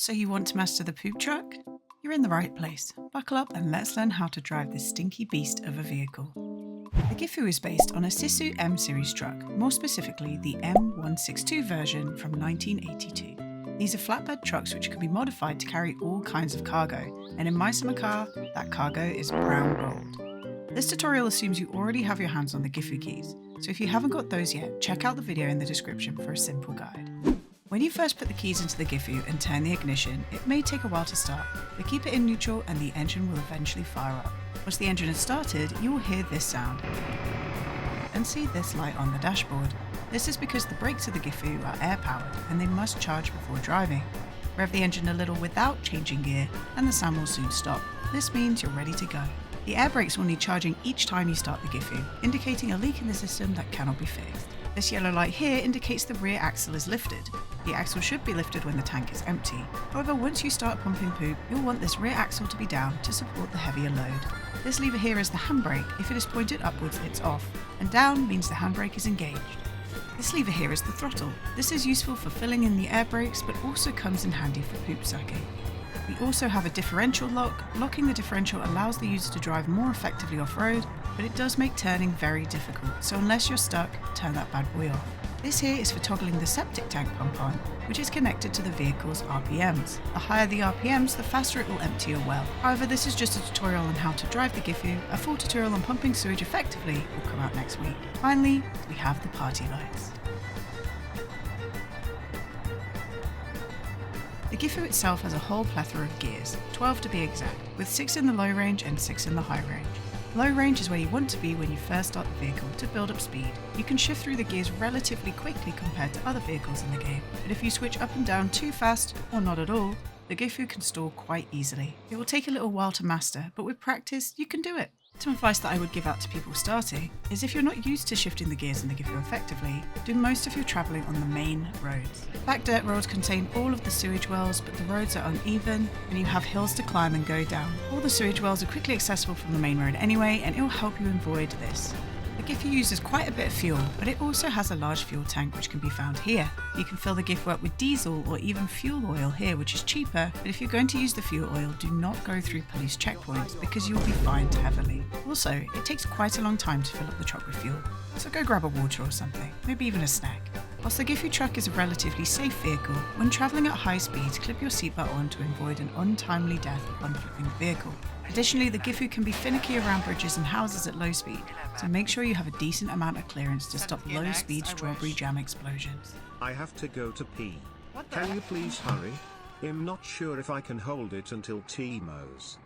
So you want to master the poop truck? You're in the right place. Buckle up and let's learn how to drive this stinky beast of a vehicle. The GIFU is based on a Sisu M series truck, more specifically the M162 version from 1982. These are flatbed trucks which can be modified to carry all kinds of cargo, and in my summer car, that cargo is brown gold. This tutorial assumes you already have your hands on the GIFU keys, so if you haven't got those yet, check out the video in the description for a simple guide. When you first put the keys into the GIFU and turn the ignition, it may take a while to start, but keep it in neutral and the engine will eventually fire up. Once the engine has started, you will hear this sound and see this light on the dashboard. This is because the brakes of the GIFU are air-powered and they must charge before driving. Rev the engine a little without changing gear and the sound will soon stop. This means you're ready to go. The air brakes will need charging each time you start the GIFU, indicating a leak in the system that cannot be fixed. This yellow light here indicates the rear axle is lifted. The axle should be lifted when the tank is empty. However, once you start pumping poop, you'll want this rear axle to be down to support the heavier load. This lever here is the handbrake. If it is pointed upwards, it's off, and down means the handbrake is engaged. This lever here is the throttle. This is useful for filling in the air brakes, but also comes in handy for poop sucking. We also have a differential lock. Locking the differential allows the user to drive more effectively off-road, but it does make turning very difficult, so unless you're stuck, turn that bad boy off. This here is for toggling the septic tank pump on, which is connected to the vehicle's RPMs. The higher the RPMs, the faster it will empty your well. However, this is just a tutorial on how to drive the GIFU. A full tutorial on pumping sewage effectively will come out next week. Finally, we have the party lights. The GIFU itself has a whole plethora of gears, 12 to be exact, with 6 in the low range and 6 in the high range. Low range is where you want to be when you first start the vehicle to build up speed. You can shift through the gears relatively quickly compared to other vehicles in the game, but if you switch up and down too fast, or not at all, the GIFU can stall quite easily. It will take a little while to master, but with practice, you can do it. Some advice that I would give out to people starting is if you're not used to shifting the gears in the GIFU effectively, do most of your travelling on the main roads. Back dirt roads contain all of the sewage wells, but the roads are uneven and you have hills to climb and go down. All the sewage wells are quickly accessible from the main road anyway, and it will help you avoid this. The GIFU uses quite a bit of fuel, but it also has a large fuel tank which can be found here. You can fill the GIFU up with diesel or even fuel oil here, which is cheaper, but if you're going to use the fuel oil, do not go through police checkpoints because you'll be fined heavily. Also, it takes quite a long time to fill up the truck with fuel, so go grab a water or something, maybe even a snack. Whilst the GIFU truck is a relatively safe vehicle, when travelling at high speeds, clip your seatbelt on to avoid an untimely death upon flipping the vehicle. Additionally, the GIFU can be finicky around bridges and houses at low speed, so make sure you have a decent amount of clearance to stop low-speed strawberry jam explosions. I have to go to pee. Can you please hurry? I'm not sure if I can hold it until T-Mo's.